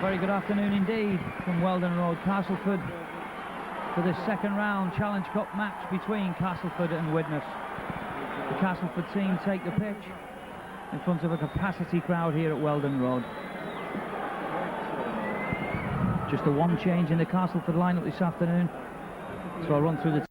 very good afternoon indeed from Weldon Road, Castleford, for this second round Challenge Cup match between Castleford and Widnes. The Castleford team take the pitch in front of a capacity crowd here at Weldon Road. Just the one change in the Castleford lineup this afternoon, so I'll run through the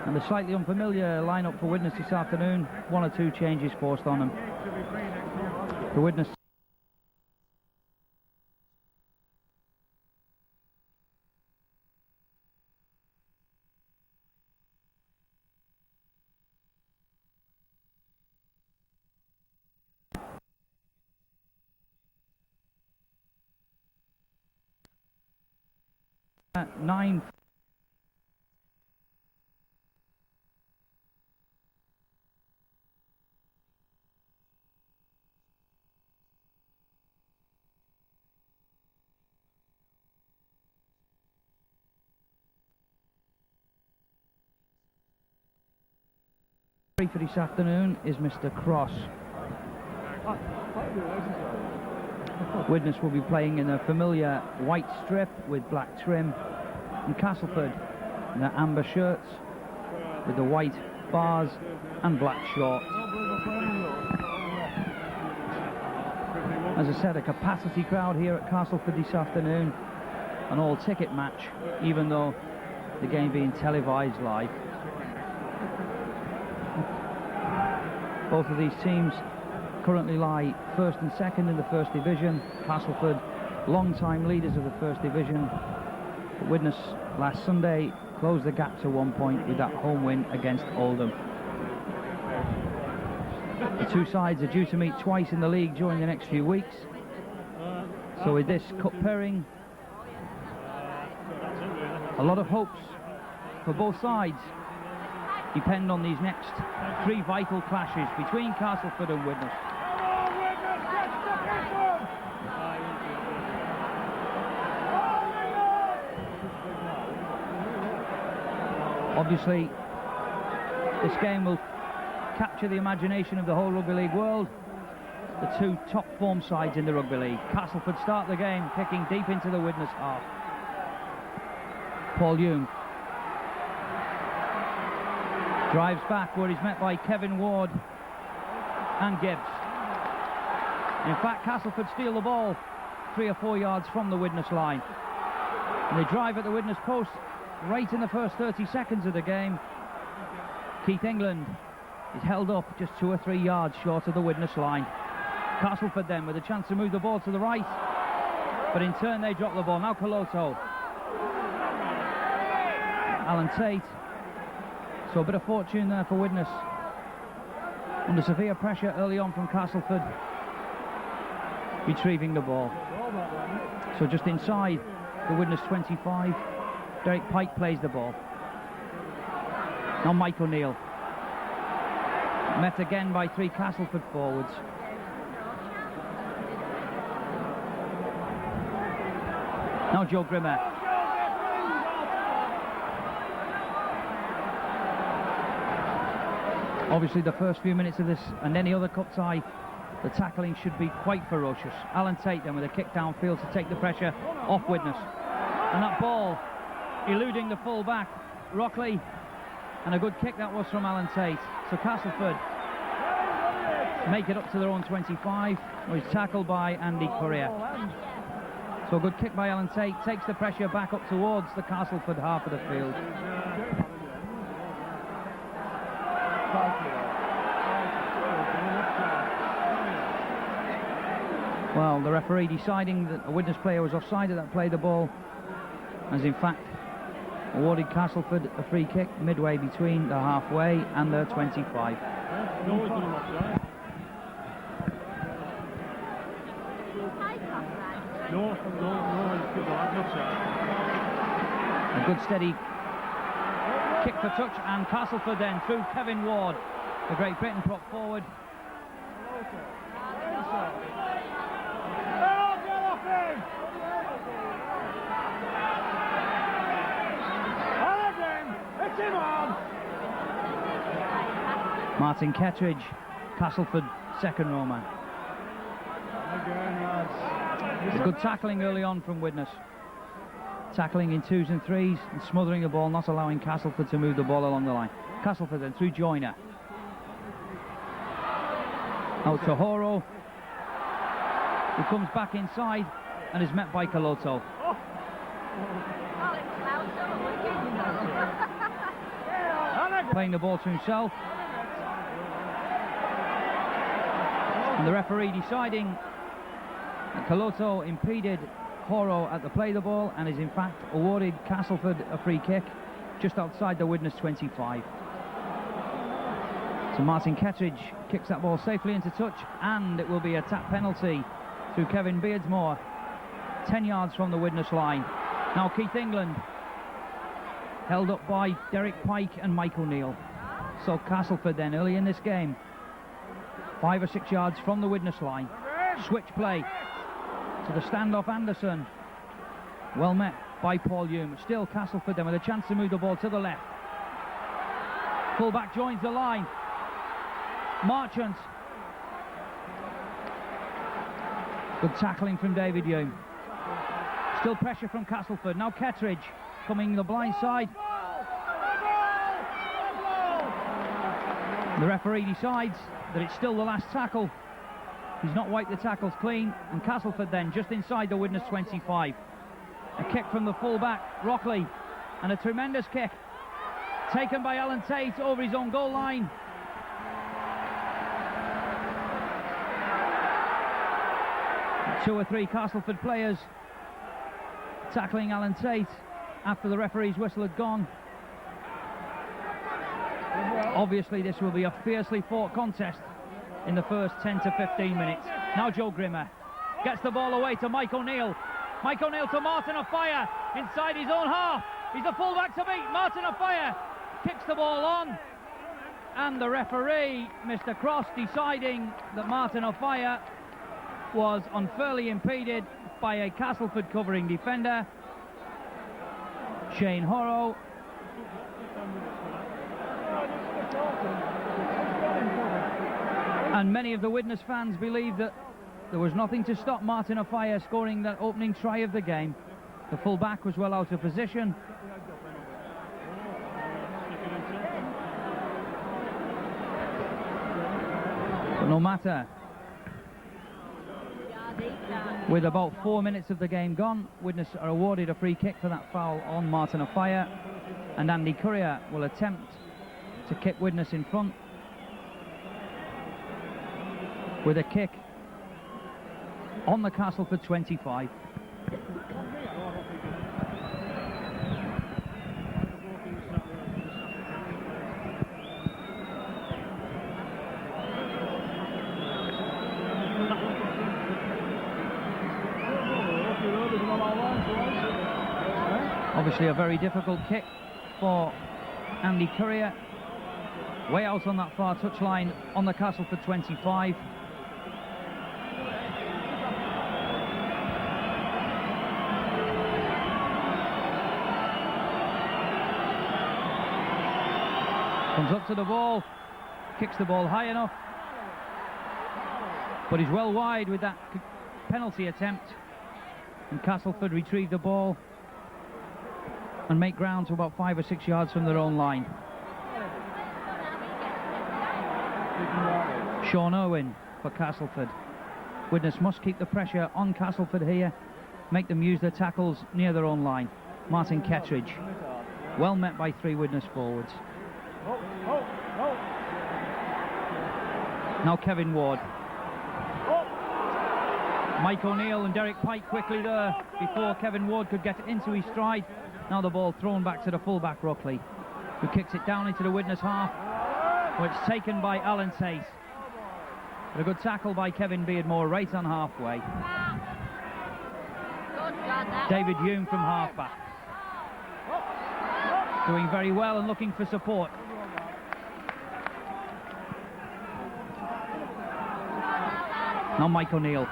and the slightly unfamiliar lineup for Widnes this afternoon. One or two changes forced on them. For Widnes, nine. For this afternoon is Mr. Cross. Widnes will be playing in a familiar white strip with black trim, and Castleford in their amber shirts with the white bars and black shorts. As I said, a capacity crowd here at Castleford this afternoon, an all-ticket match, even though the game being televised live. Both of these teams currently lie first and second in the First Division. Castleford, long-time leaders of the First Division. But Widnes last Sunday closed the gap to 1 point with that home win against Oldham. The two sides are due to meet twice in the league during the next few weeks. So with this cup pairing, a lot of hopes for both sides depend on these next three vital clashes between Castleford and Widnes. Obviously, this game will capture the imagination of the whole rugby league world. The two top form sides in the rugby league. Castleford start the game kicking deep into the Widnes half. Paul Hume drives back where he's met by Kevin Ward and Gibbs. In fact, Castleford steal the ball 3 or 4 yards from the Widnes line. And they drive at the Widnes post right in the first 30 seconds of the game. Keith England is held up just 2 or 3 yards short of the Widnes line. Castleford then with a chance to move the ball to the right, but in turn they drop the ball. Now Coloto. Alan Tate. So a bit of fortune there for Widnes. Under severe pressure early on from Castleford, retrieving the ball. So just inside the Widnes 25, Derek Pike plays the ball. Now Mike O'Neill. Met again by 3 Castleford forwards. Now Joe Grimmer. Obviously the first few minutes of this and any other cup tie, the tackling should be quite ferocious. Alan Tate then with a kick downfield to take the pressure off Widnes. And that ball eluding the full back, Rockley, and a good kick that was from Alan Tate. So Castleford make it up to their own 25, where he's tackled by Andy Correa. So a good kick by Alan Tate takes the pressure back up towards the Castleford half of the field. Well, the referee deciding that a Widnes player was offside at that play the ball has in fact awarded Castleford a free kick midway between the halfway and their 25. A good steady kick for touch, and Castleford then through Kevin Ward, the Great Britain prop forward. Martin Kettridge, Castleford second row man. A good tackling early on from Widnes. Tackling in 2s and 3s and smothering the ball, not allowing Castleford to move the ball along the line. Castleford then through Joyner. Out to Horo, who comes back inside and is met by Caloto. Playing the ball to himself. And the referee deciding that Caloto impeded Horo at the play of the ball and is in fact awarded Castleford a free kick just outside the Widnes 25. So Martin Kettridge kicks that ball safely into touch, and it will be a tap penalty through Kevin Beardsmore, 10 yards from the Widnes line. Now Keith England held up by Derek Pike and Mike O'Neill. So Castleford then early in this game, 5 or 6 yards from the Widnes line. Switch play to the standoff Anderson. Well met by Paul Hume. Still Castleford then with a chance to move the ball to the left. Fullback joins the line. Marchant. Good tackling from David Hume. Still pressure from Castleford. Now Kettridge coming the blind side. The referee decides that it's still the last tackle. He's not wiped the tackles clean, and Castleford then just inside the Widnes 25. A kick from the fullback, Rockley, and a tremendous kick taken by Alan Tate over his own goal line. Two or three Castleford players tackling Alan Tate after the referee's whistle had gone. Obviously this will be a fiercely fought contest in the first 10 to 15 minutes. Now Joe Grimmer gets the ball away to Mike O'Neill. Mike O'Neill to Martin O'Fire inside his own half. He's the fullback to beat. Martin O'Fire kicks the ball on, and the referee, Mr. Cross, deciding that Martin O'Fire was unfairly impeded by a Castleford covering defender, Shane Horo. And many of the Widnes fans believe that there was nothing to stop Martin O'Fire scoring that opening try of the game. The full-back was well out of position. But no matter, with about 4 minutes of the game gone, Widnes are awarded a free kick for that foul on Martin O'Fire, and Andy Currier will attempt to kick Widnes in front with a kick on the Castleford 25. Obviously a very difficult kick for Andy Currier, way out on that far touchline on the Castleford 25. Comes up to the ball, kicks the ball high enough, but he's well wide with that penalty attempt, and Castleford retrieve the ball and make ground to about 5 or 6 yards from their own line. Sean Irwin for Castleford. Widnes must keep the pressure on Castleford here, make them use their tackles near their own line. Martin Kettridge, well met by 3 Widnes forwards. Now Kevin Ward. Mike O'Neill and Derek Pike quickly there before Kevin Ward could get into his stride. Now the ball thrown back to the fullback Rockley, who kicks it down into the Widnes half, where it's taken by Alan Tate. But a good tackle by Kevin Beardmore right on halfway. David Hume from half-back. Doing very well and looking for support. Now Mike O'Neill.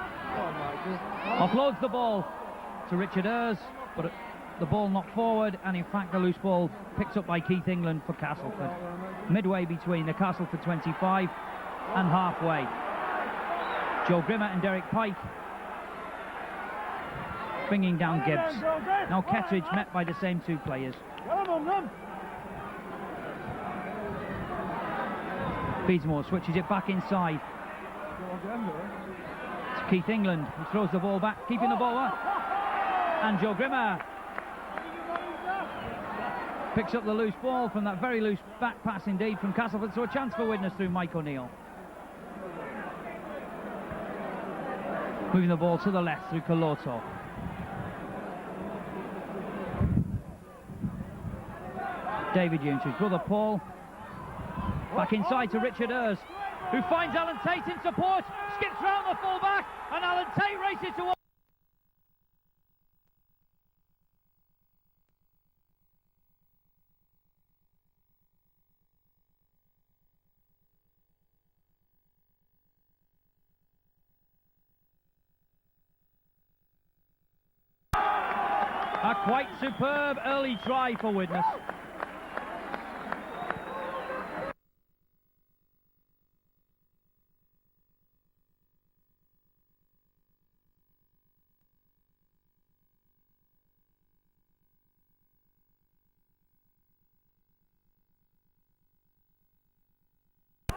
Offloads the ball to Richard Ayres, but the ball knocked forward, and in fact the loose ball picked up by Keith England for Castleford. Midway between the Castleford 25 and halfway. Joe Grimmer and Derek Pike bringing down Gibbs. Now Kettridge met by the same two players. Beadsmore switches it back inside to Keith England, who throws the ball back, keeping the ball up, and Joe Grimmer picks up the loose ball from that very loose back pass indeed from Castleford, so a chance for Widnes through Mike O'Neill. Moving the ball to the left through Coloto. David Hume to his brother Paul. Back inside to Richard Ayres, who finds Alan Tate in support, skips round the full-back, and Alan Tate races towards... A quite superb early try for Widnes.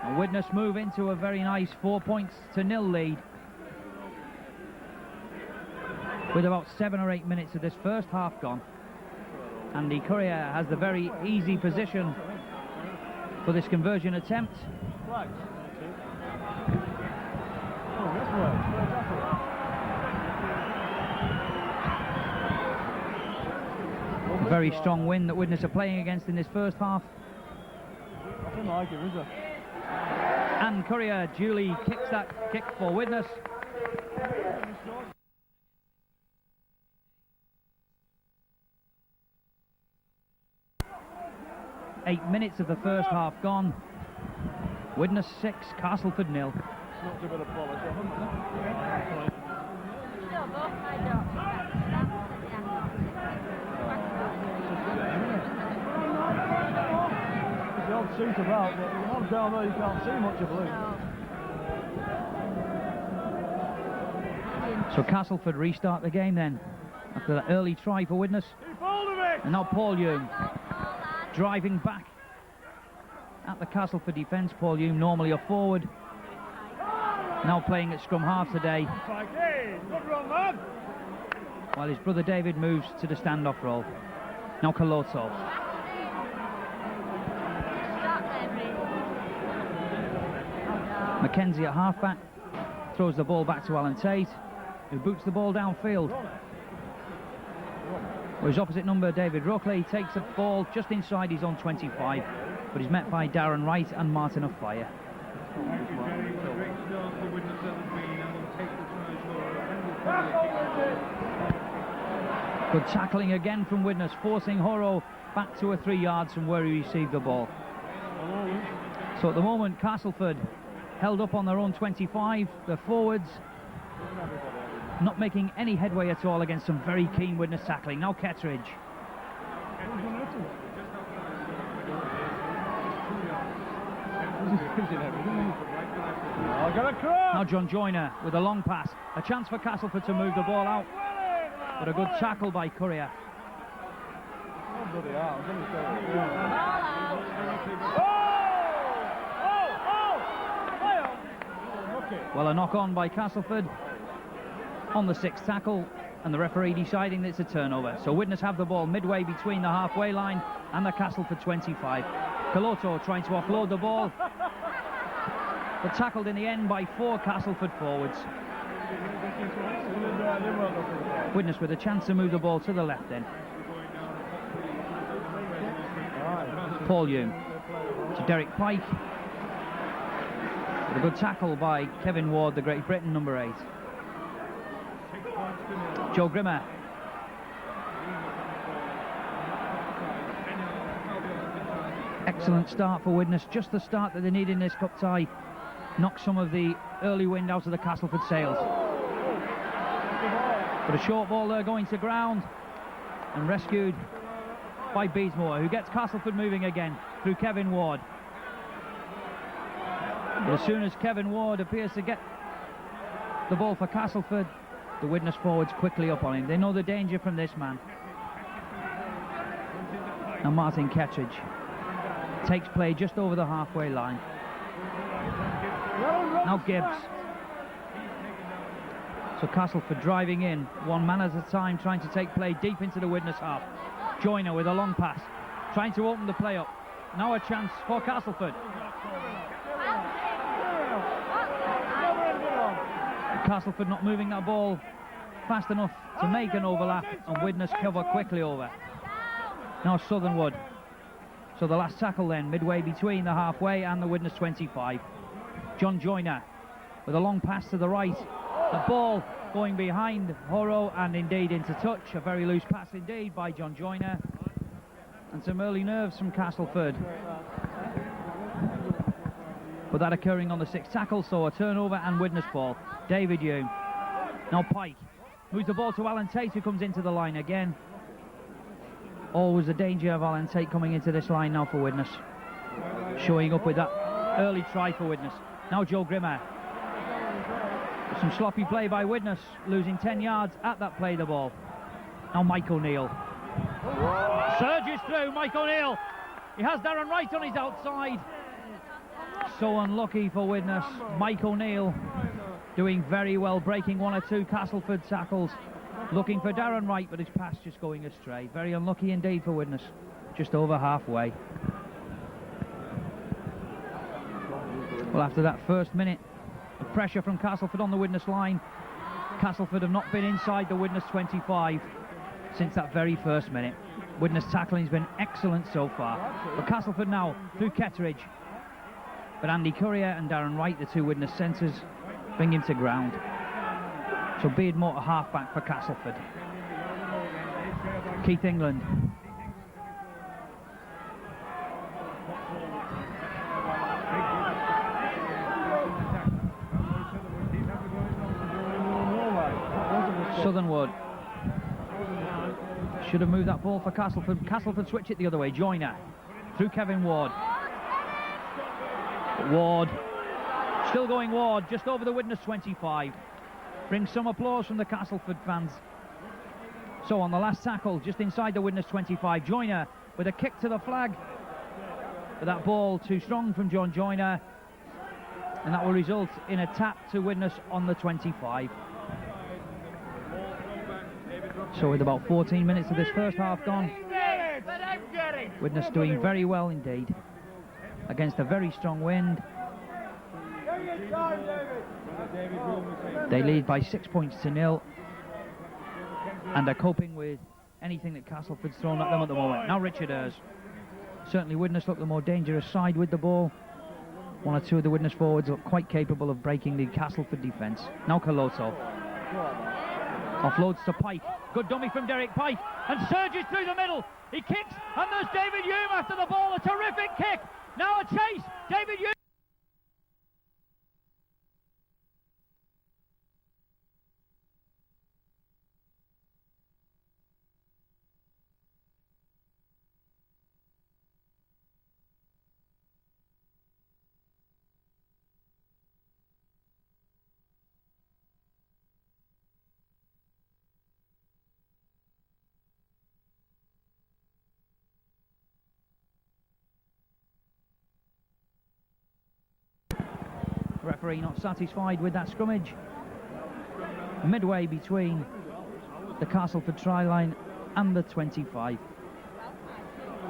And Widnes move into a very nice 4-0 lead. With about 7 or 8 minutes of this first half gone. Andy Courier has the very easy position for this conversion attempt. A very strong wind that Widnes are playing against in this first half. And Courier duly kicks that kick for Widnes. 8 minutes of the first half gone. Widnes 6, Castleford 0. The odd suit about, but the one down there you can't see much of blue. So Castleford restart the game then after that early try for Widnes. And now Paul Hume driving back at the Castleford defence. Paul Hume, normally a forward, now playing at scrum half today, while his brother David moves to the standoff role. Now Coloto. Mackenzie at halfback throws the ball back to Alan Tate, who boots the ball downfield. Whereas opposite number David Rockley takes a ball just inside his own 25, but he's met by Darren Wright and Martin of Fire. Good tackling again from Widnes, forcing Horo back 2 or 3 yards from where he received the ball. So at the moment Castleford held up on their own 25, the forwards not making any headway at all against some very keen Widnes tackling. Now Kettridge. Now John Joyner with a long pass. A chance for Castleford to move the ball out, but a good tackle by Courier. Well, a knock on by Castleford on the 6th tackle, and the referee deciding that it's a turnover. So Widnes have the ball midway between the halfway line and the Castleford 25. Coloto trying to offload the ball, but tackled in the end by 4 Castleford forwards. Widnes with a chance to move the ball to the left then. Paul Hume to Derek Pike. With a good tackle by Kevin Ward, the Great Britain number 8. Joe Grimmer Excellent start for Widnes, just the start that they need in this cup tie. Knock some of the early wind out of the Castleford sails. But a short ball there going to ground and rescued by Beesmore, who gets Castleford moving again through Kevin Ward. But as soon as Kevin Ward appears to get the ball for Castleford, the Widnes forwards quickly up on him. They know the danger from this man. Now Martin Kettridge takes play just over the halfway line. Now Gibbs. So Castleford driving in, one man at a time, trying to take play deep into the Widnes half. Joyner with a long pass, trying to open the play up. Now a chance for Castleford. Castleford not moving that ball fast enough to make an overlap, and Widnes cover quickly over. Now Southernwood. So the last tackle then, midway between the halfway and the Widnes 25. John Joyner with a long pass to the right. The ball going behind Horo and indeed into touch. A very loose pass indeed by John Joyner. And some early nerves from Castleford. But that occurring on the sixth tackle, so a turnover and Widnes ball. David Hume. Now Pike moves the ball to Alan Tate, who comes into the line again. Always the danger of Alan Tate coming into this line now for Widnes. Showing up with that early try for Widnes. Now Joe Grimmer. Some sloppy play by Widnes, losing 10 yards at that play the ball. Now Mike O'Neill. Surges through, Mike O'Neill. He has Darren Wright on his outside. So unlucky for Widnes. Mike O'Neill doing very well, breaking one or two Castleford tackles. Looking for Darren Wright, but his pass just going astray. Very unlucky indeed for Widnes. Just over halfway. Well, after that first minute of pressure from Castleford on the Widnes line, Castleford have not been inside the Widnes 25 since that very first minute. Widnes tackling has been excellent so far. But Castleford now through Kettridge. But Andy Courier and Darren Wright, the two Widnes centres, bring him to ground. So Beardmore to half-back for Castleford. Keith England. Southernwood. Should have moved that ball for Castleford. Castleford switch it the other way. Joyner through Kevin Ward. Ward. Still going Ward, just over the Widnes 25. Brings some applause from the Castleford fans. So on the last tackle, just inside the Widnes 25, Joyner with a kick to the flag. But that ball too strong from John Joyner. And that will result in a tap to Widnes on the 25. So with about 14 minutes of this first half gone, Widnes doing very well indeed against a very strong wind. They lead by 6 points to 0 and are coping with anything that Castleford's thrown at them at the moment. Now Richard Ayres. Certainly Widnes look the more dangerous side with the ball. One or two of the Widnes forwards look quite capable of breaking the Castleford defence. Now Coloto. Offloads to Pike. Good dummy from Derek Pike and surges through the middle. He kicks and there's David Hume after the ball. A terrific kick. Now a chase. David Hume. Referee not satisfied with that scrummage. Midway between the Castleford try line and the 25.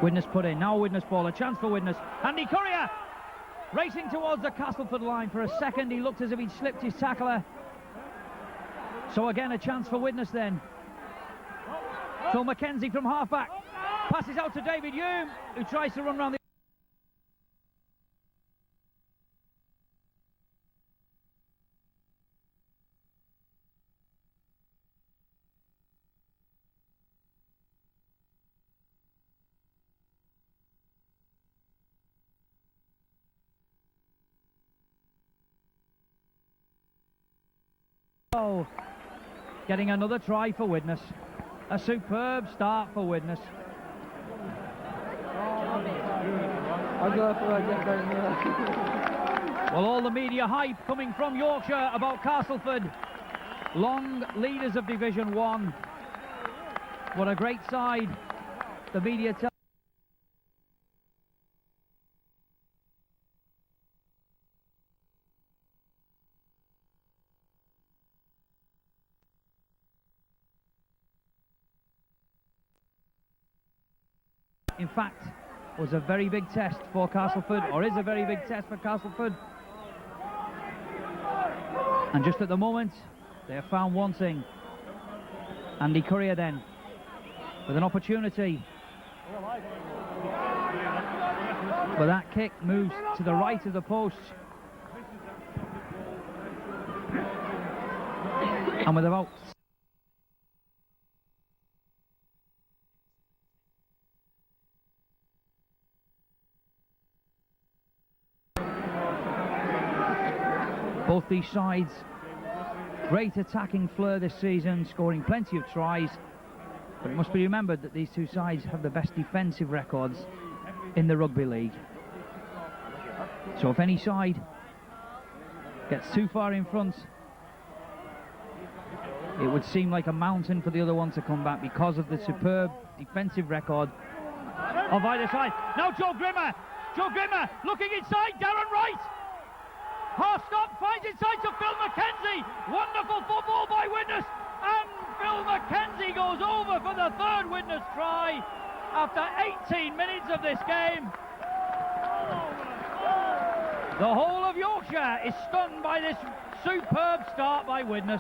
Widnes put in. Now Widnes ball. A chance for Widnes. Andy Courier racing towards the Castleford line. For a second he looked as if he'd slipped his tackler. So again a chance for Widnes then. Phil McKenzie from halfback passes out to David Hume, who tries to run round the Oh, getting another try for Widnes. A superb start for Widnes. Well, all the media hype coming from Yorkshire about Castleford, long leaders of Division 1. What a great side. The media tell. In fact, was a very big test for Castleford, or is a very big test for Castleford. And just at the moment, they have found one thing. Andy Currier then, with an opportunity. But that kick moves to the right of the post. And with about both these sides, great attacking flair this season, scoring plenty of tries, but it must be remembered that these two sides have the best defensive records in the rugby league. So if any side gets too far in front, it would seem like a mountain for the other one to come back because of the superb defensive record of either side. Now Joe Grimmer looking inside, Darren Wright. Half stop, finds inside to Phil McKenzie. Wonderful football by Widnes, and Phil McKenzie goes over for the third Widnes try after 18 minutes of this game. The whole of Yorkshire is stunned by this superb start by Widnes.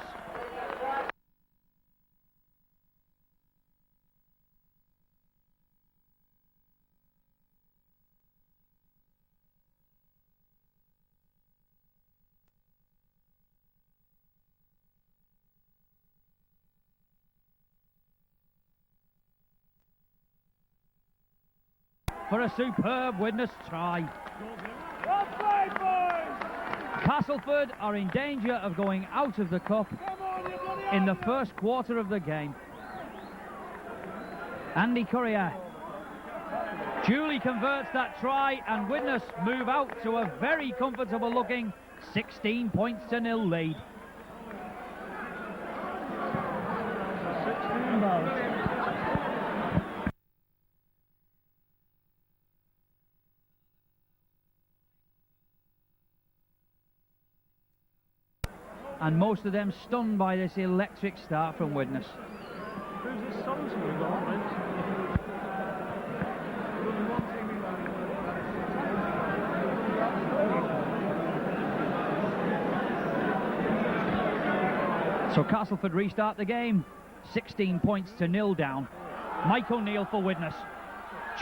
For a superb Widnes try. Well played, boys! Castleford are in danger of going out of the cup in the first quarter of the game. Andy Currier duly converts that try, and Widnes move out to a very comfortable looking 16 points to nil lead. 16 balls. And most of them stunned by this electric start from Widnes. Who's this Somerset we've got, Vince? So Castleford restart the game, 16 points to nil down. Mike O'Neill for Widnes,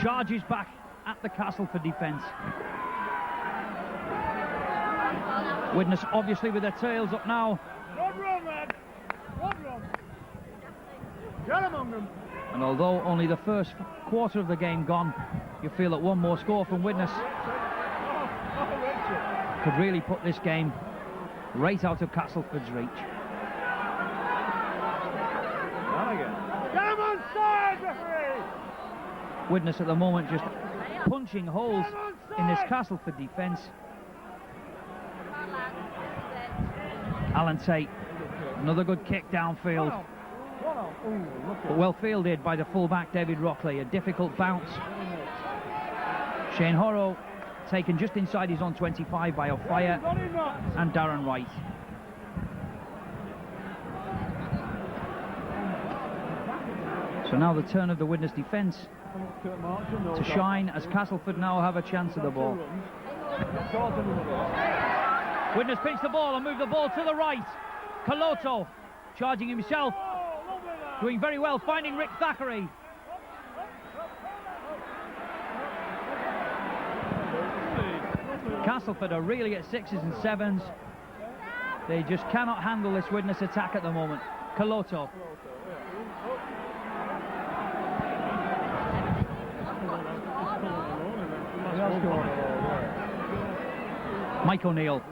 charges back at the Castleford defence. Widnes obviously with their tails up now. Good run, lad. Good run. Get among them. And although only the first quarter of the game gone, you feel that one more score from Widnes could really put this game right out of Castleford's reach. Come on side, referee! Widnes at the moment just punching holes in this Castleford defence. Alan Tate, another good kick downfield, but well fielded by the fullback David Rockley. A difficult bounce. Shane Horrow taken just inside his own 25 by O'Fire and Darren Wright. So now the turn of the Widnes defence to shine, as Castleford now have a chance of the ball. Widnes pinch the ball and move the ball to the right. Coloto charging himself, doing very well, finding Rick Thackeray. Castleford are really at 6s and 7s. They just cannot handle this Widnes attack at the moment. Coloto. Mike O'Neill.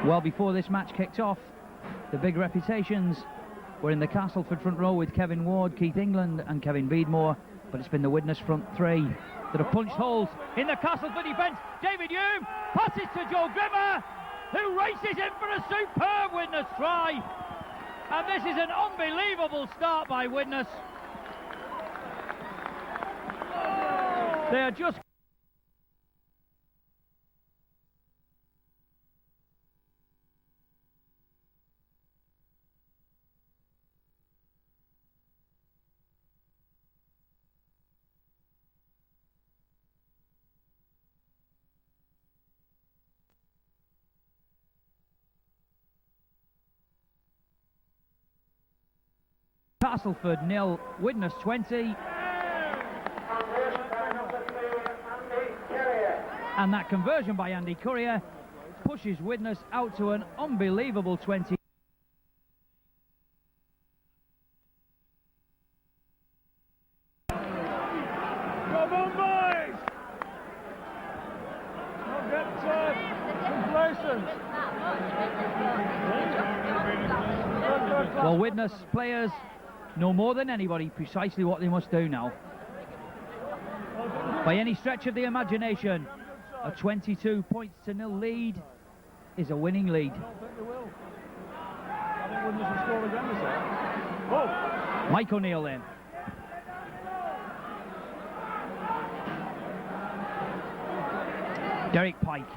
Well, before this match kicked off, the big reputations were in the Castleford front row with Kevin Ward, Keith England and Kevin Beardmore, but it's been the Widnes front three that have punched holes in the Castleford defence. David Hume passes to Joe Grimmer, who races in for a superb Widnes try. And this is an unbelievable start by Widnes. They are just... Castleford 0, Widnes 20. And that conversion by Andy Courier pushes Widnes out to an unbelievable 20. Come on, boys! Don't get complacent. Well, Widnes players know more than anybody precisely what they must do now. By any stretch of the imagination, a 22 points to 0 lead is a winning lead. I don't think they will. I think Widnes will score again this time. Oh! Mike O'Neill then. Derek Pike,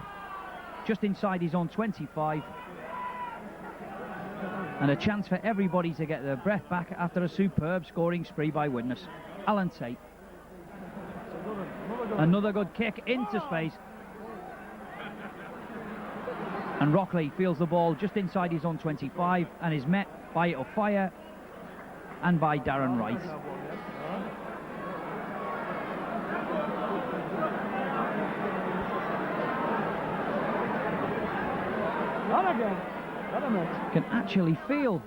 just inside his own 25. And a chance for everybody to get their breath back after a superb scoring spree by Widnes. Alan Tate. Another good kick into space. And Rockley feels the ball just inside his own 25 and is met by O'Fire and by Darren Wright. Can actually feel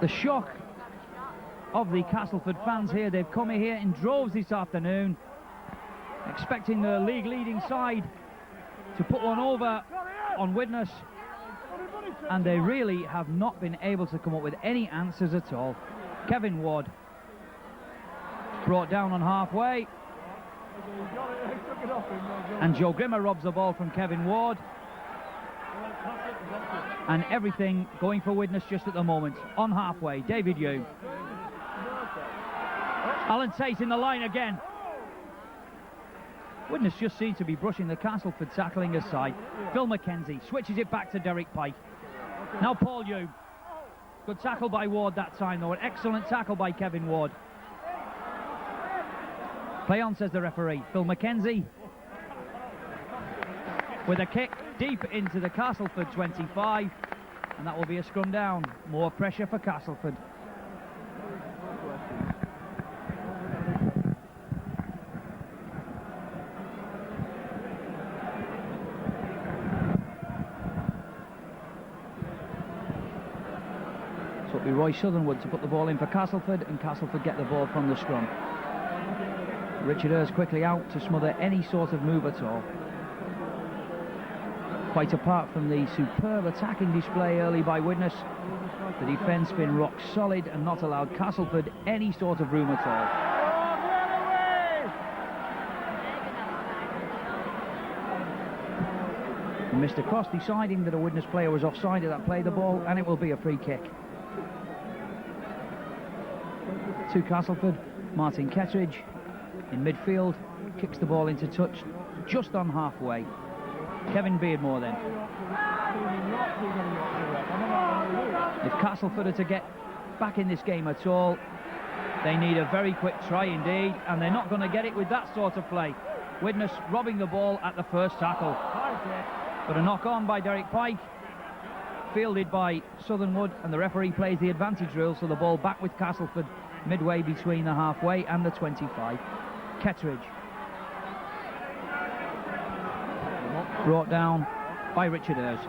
the shock of the Castleford fans here. They've come here in droves this afternoon, expecting the league leading side to put one over on Widnes, and they really have not been able to come up with any answers at all. Kevin Ward brought down on halfway, and Joe Grimmer robs the ball from Kevin Ward. And everything going for Widnes just at the moment. On halfway, David Hume. Alan Tate in the line again. Widnes just seems to be brushing the Castleford tackling aside. Phil McKenzie switches it back to Derek Pike. Now Paul Hume. Good tackle by Ward that time though. An excellent tackle by Kevin Ward. Play on, says the referee. Phil McKenzie with a kick deep into the Castleford 25, and that will be a scrum down. More pressure for Castleford. So it'll be Roy Southernwood to put the ball in for Castleford, and Castleford get the ball from the scrum. Richard Ayres quickly out to smother any sort of move at all. Quite apart from the superb attacking display early by Widnes, the defence been rock solid and not allowed Castleford any sort of room at all. And Mr. Cross deciding that a Widnes player was offside at that play the ball, and it will be a free kick. To Castleford, Martin Kettridge in midfield, kicks the ball into touch just on halfway. Kevin Beardmore then. If Castleford are to get back in this game at all, they need a very quick try indeed, and they're not going to get it with that sort of play. Widnes robbing the ball at the first tackle. But a knock on by Derek Pike, fielded by Southernwood, and the referee plays the advantage rule, so the ball back with Castleford midway between the halfway and the 25. Kettridge. Brought down by Richard Ayres.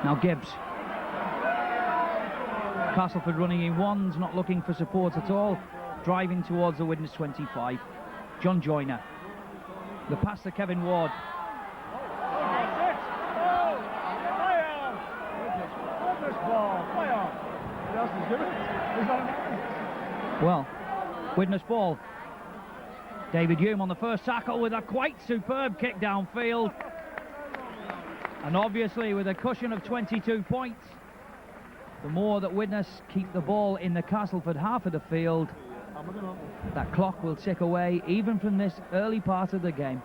Now Gibbs. Castleford running in ones, not looking for support at all, driving towards the Widnes 25. John Joyner. The pass to Kevin Ward. Well, Widnes ball. David Hume on the first tackle with a quite superb kick downfield. And obviously with a cushion of 22 points, the more that Widnes keep the ball in the Castleford half of the field, that clock will tick away even from this early part of the game,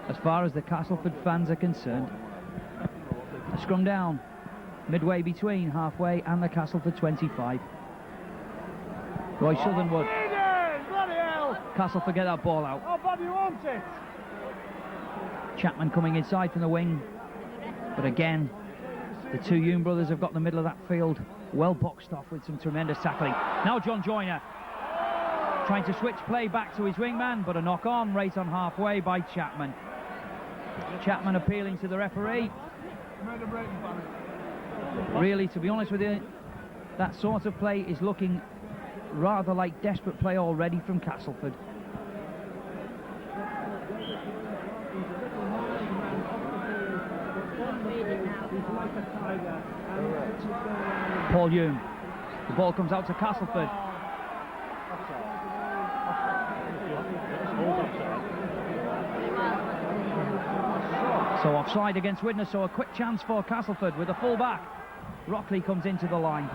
as far as the Castleford fans are concerned. A scrum down, midway between halfway and the Castleford 25. Roy Southernwood. Castleford get that ball out. Oh, Bob, you want it? Chapman coming inside from the wing. But again, the two Hume brothers have got the middle of that field well boxed off with some tremendous tackling. Now John Joyner trying to switch play back to his wingman, but a knock on right on halfway by Chapman. Chapman appealing to the referee. Really, to be honest with you, that sort of play is looking rather like desperate play already from Castleford. Paul Hume. The ball comes out to Castleford. So offside against Widnes, so a quick chance for Castleford with a full back. Rockley comes into the line.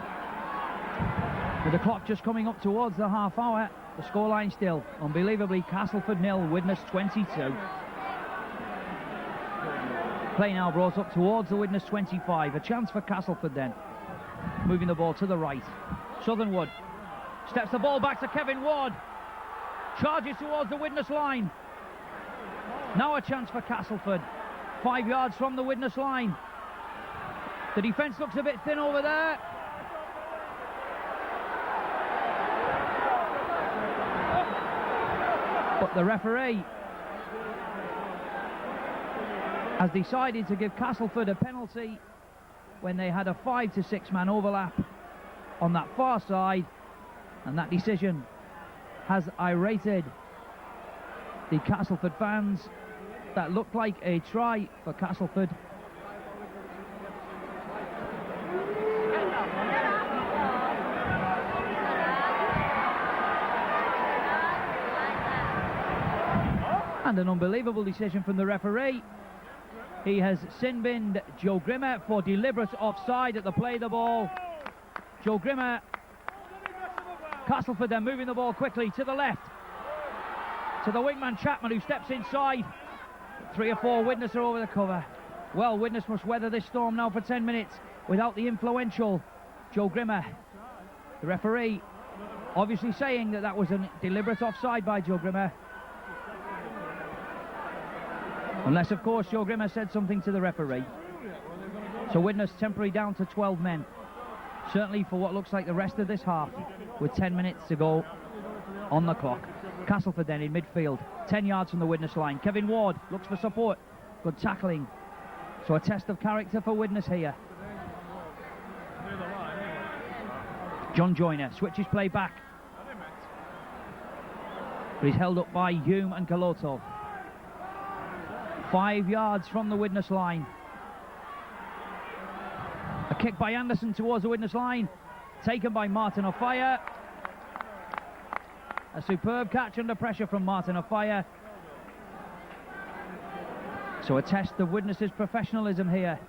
With the clock just coming up towards the half hour, the scoreline still, unbelievably, Castleford 0, Widnes 22. Play now brought up towards the Widnes 25. A chance for Castleford then. Moving the ball to the right. Southernwood steps the ball back to Kevin Ward. Charges towards the Widnes line. Now a chance for Castleford. 5 yards from the Widnes line. The defence looks a bit thin over there. But the referee has decided to give Castleford a penalty when they had a 5 to 6 man overlap on that far side, and that decision has irated the Castleford fans. That looked like a try for Castleford. And an unbelievable decision from the referee. He has sin-binned Joe Grimmer for deliberate offside at the play of the ball. Joe Grimmer. Castleford then moving the ball quickly to the left. To the wingman Chapman, who steps inside. 3 or 4 Widnes are over the cover. Well, Widnes must weather this storm now for 10 minutes without the influential Joe Grimmer. The referee obviously saying that that was a deliberate offside by Joe Grimmer. Unless, of course, Joe Grimmer said something to the referee. So Widnes temporarily down to 12 men. Certainly for what looks like the rest of this half, with 10 minutes to go on the clock. Castleford then in midfield, 10 yards from the Widnes line. Kevin Ward looks for support. Good tackling. So a test of character for Widnes here. John Joyner switches play back. But he's held up by Hume and Caloto. 5 yards from the Widnes line. A kick by Anderson towards the Widnes line. Taken by Martin O'Fire. A superb catch under pressure from Martin O'Fire. So a test of Widnes' professionalism here.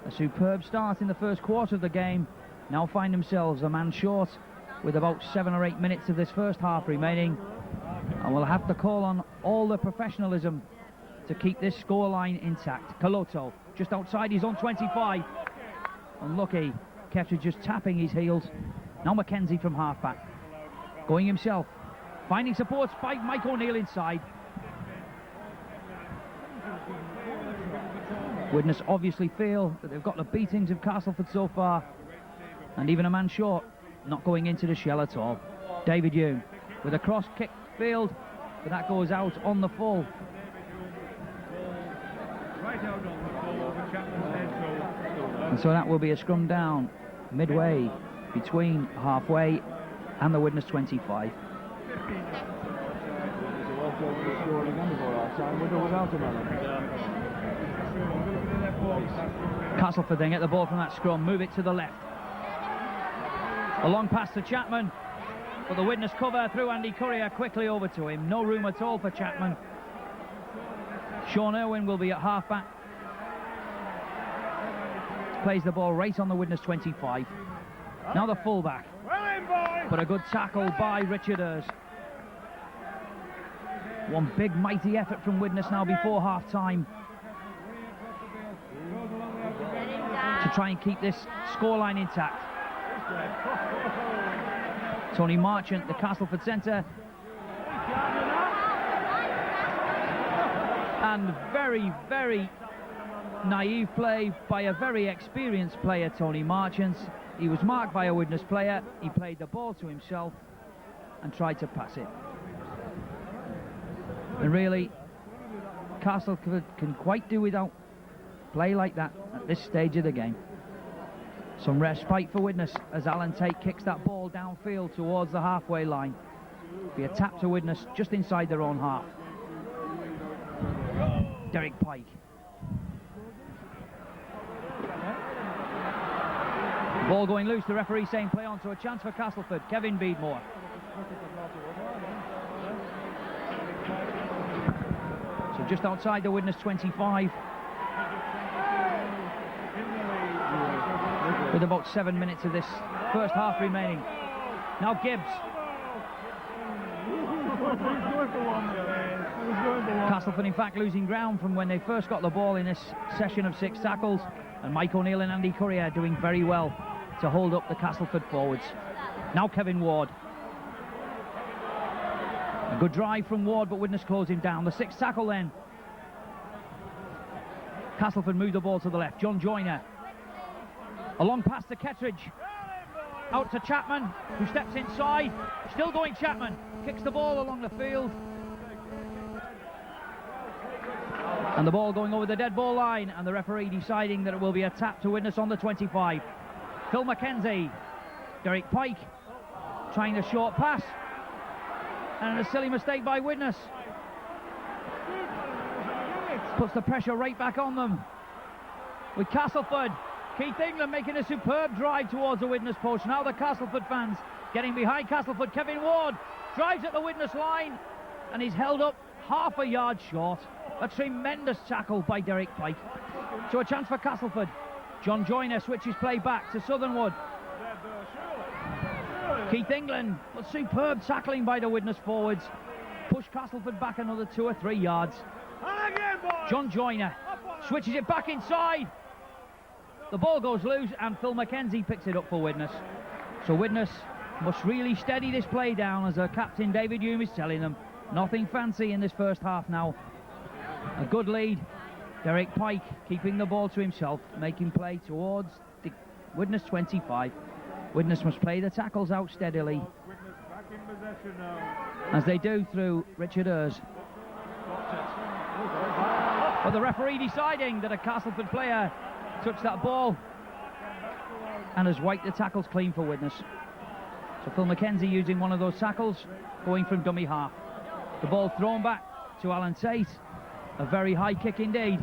A superb start in the first quarter of the game. Now find themselves a man short with about 7 or 8 minutes of this first half remaining. And we'll have to call on all the professionalism to keep this scoreline intact. Caloto just outside his own 25. Unlucky. Ketcher just tapping his heels. Now Mackenzie from halfback. Going himself. Finding support by Mike O'Neill inside. Widnes obviously feel that they've got the beatings of Castleford so far. And even a man short, not going into the shell at all. David Hume with a cross kick field, but that goes out on the full. And so that will be a scrum down midway between halfway and the Widnes 25. Castleford then get the ball from that scrum, move it to the left. A long pass to Chapman, but the Widnes cover through Andy Courier quickly over to him. No room at all for Chapman. Sean Irwin will be at half-back. Plays the ball right on the Widnes 25. Now the full-back. But a good tackle by Richard Ayres. One big mighty effort from Widnes now before half-time to try and keep this scoreline intact. Tony Marchant, the Castleford centre. And very, very naive play by a very experienced player, Tony Marchant. He was marked by a Widnes player. He played the ball to himself and tried to pass it. And really, Castleford can quite do without play like that at this stage of the game. Some respite for Widnes as Alan Tate kicks that ball downfield towards the halfway line. Be a tap to Widnes just inside their own half. Derek Pike. Ball going loose, the referee saying play on, so a chance for Castleford. Kevin Beadmore. So just outside the Widnes 25. With about 7 minutes of this first half remaining. Now Gibbs. Castleford in fact losing ground from when they first got the ball in this session of 6 tackles, and Mike O'Neill and Andy Courier doing very well to hold up the Castleford forwards. Now Kevin Ward. A good drive from Ward, but Widnes close him down. The 6th tackle then. Castleford moved the ball to the left. John Joyner. A long pass to Kettridge. Out to Chapman, who steps inside. Still going Chapman. Kicks the ball along the field. And the ball going over the dead ball line, and the referee deciding that it will be a tap to Widnes on the 25. Phil McKenzie. Derek Pike trying the short pass. And a silly mistake by Widnes. Puts the pressure right back on them. With Castleford. Keith England making a superb drive towards the Widnes post. Now the Castleford fans getting behind Castleford. Kevin Ward drives at the Widnes line and he's held up half a yard short. A tremendous tackle by Derek Pike. So a chance for Castleford. John Joyner switches play back to Southernwood. Keith England, but superb tackling by the Widnes forwards. Push Castleford back another 2 or 3 yards. John Joyner switches it back inside. The ball goes loose and Phil McKenzie picks it up for Widnes. So Widnes must really steady this play down, as their captain David Hume is telling them. Nothing fancy in this first half now. A good lead. Derek Pike keeping the ball to himself, making play towards the Widnes 25. Widnes must play the tackles out steadily, as they do through Richard Ayres. But the referee deciding that a Castleford player touched that ball and has wiped the tackles clean for Widnes. So Phil McKenzie using one of those tackles, going from dummy half. The ball thrown back to Alan Tate. A very high kick indeed.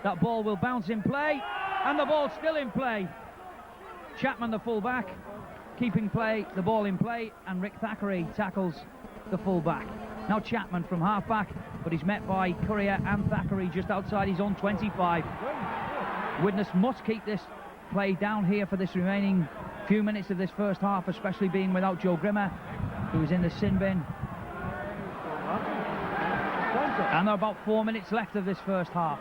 That ball will bounce in play, and the ball's still in play. Chapman, the full-back, keeping the ball in play, and Rick Thackeray tackles the full-back. Now Chapman from half-back, but he's met by Courier and Thackeray just outside his own 25. Widnes must keep this play down here for this remaining few minutes of this first half, especially being without Joe Grimmer, who is in the sin bin. And there are about 4 minutes left of this first half.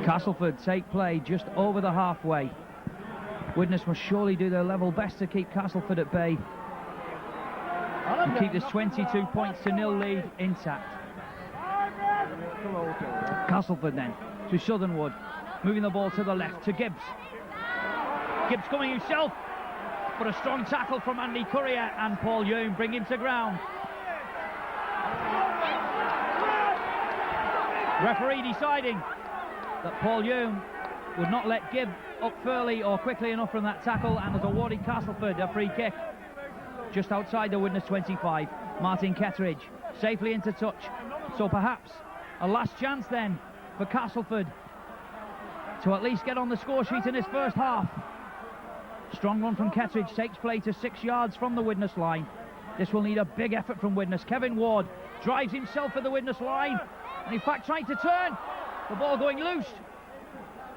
Castleford take play just over the halfway. Widnes must surely do their level best to keep Castleford at bay and keep this 22 points to 0 lead intact. Castleford then to Southernwood, moving the ball to the left to Gibbs. Gibbs coming himself, but a strong tackle from Andy Courier and Paul Hume bring him to ground. Referee deciding that Paul Hume would not let Gibb up fairly or quickly enough from that tackle, and has awarded Castleford a free kick just outside the Widnes 25. Martin Kettridge safely into touch, so perhaps a last chance then for Castleford to at least get on the score sheet in this first half. Strong run from Kettridge takes play to 6 yards from the Widnes line. This will need a big effort from Widnes. Kevin Ward drives himself at the Widnes line, and in fact trying to turn, the ball going loose.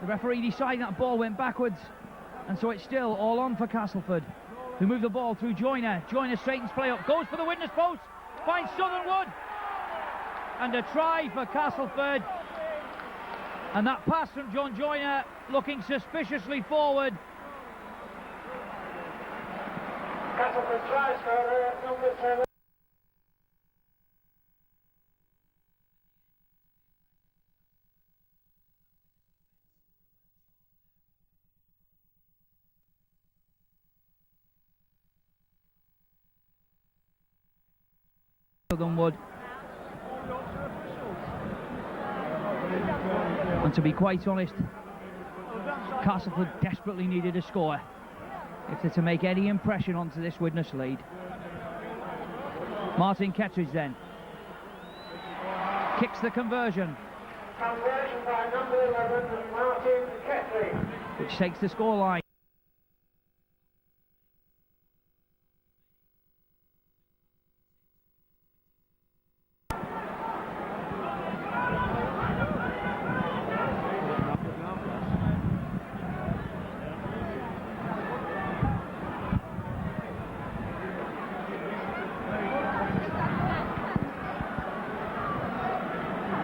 The referee decided that ball went backwards, and so it's still all on for Castleford, who move the ball through Joyner. Joyner straightens play up, goes for the Widnes post, finds Southernwood, and a try for Castleford. And that pass from John Joyner looking suspiciously forward. Castleford try scorer, number 7. Southernwood. And to be quite honest, Castleford desperately needed a score if they're to make any impression onto this Widnes lead. Martin Kettridge then kicks the conversion. Conversion by number 11, Martin Kettridge. Which takes the scoreline.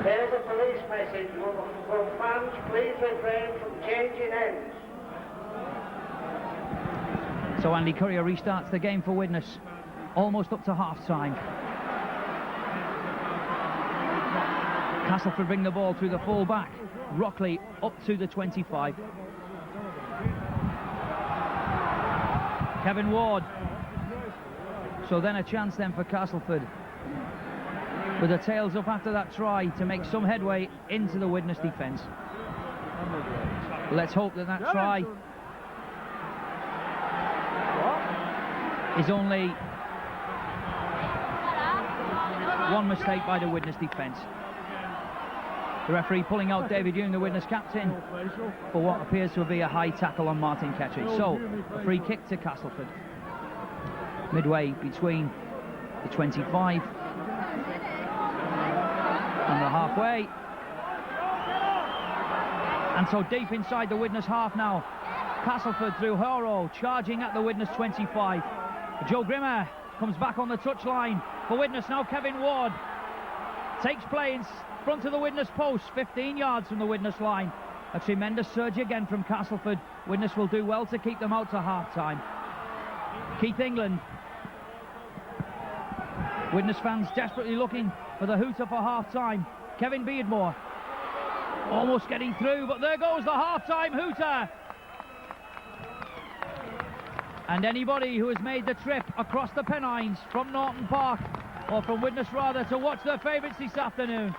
There is a police message from fans, please refrain from changing ends. So Andy Currier restarts the game for Widnes, almost up to half-time. Castleford bring the ball through the full back. Rockley up to the 25. Kevin Ward. So then a chance then for Castleford, with the tails up after that try, to make some headway into the Widnes defence. Let's hope that that try is only one mistake by the Widnes defence. The referee pulling out David Hume, the Widnes captain, for what appears to be a high tackle on Martin Kettridge. So, a free kick to Castleford, midway between the 25 and the halfway. And so deep inside the Widnes half now. Castleford through Horo, charging at the Widnes 25. Joe Grimmer comes back on the touchline for Widnes now. Kevin Ward takes play in front of the Widnes post, 15 yards from the Widnes line. A tremendous surge again from Castleford. Widnes will do well to keep them out to half-time. Keith England. Widnes fans desperately looking for the hooter for half-time. Kevin Beardmore almost getting through, but there goes the half-time hooter. And anybody who has made the trip across the Pennines from Norton Park, or from Widnes rather, to watch their favourites this afternoon,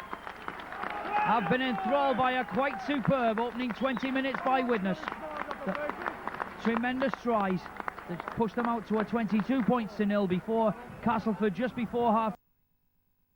have been enthralled by a quite superb opening 20 minutes by Widnes. Tremendous tries that pushed them out to a 22 points to nil before Castleford, just before half.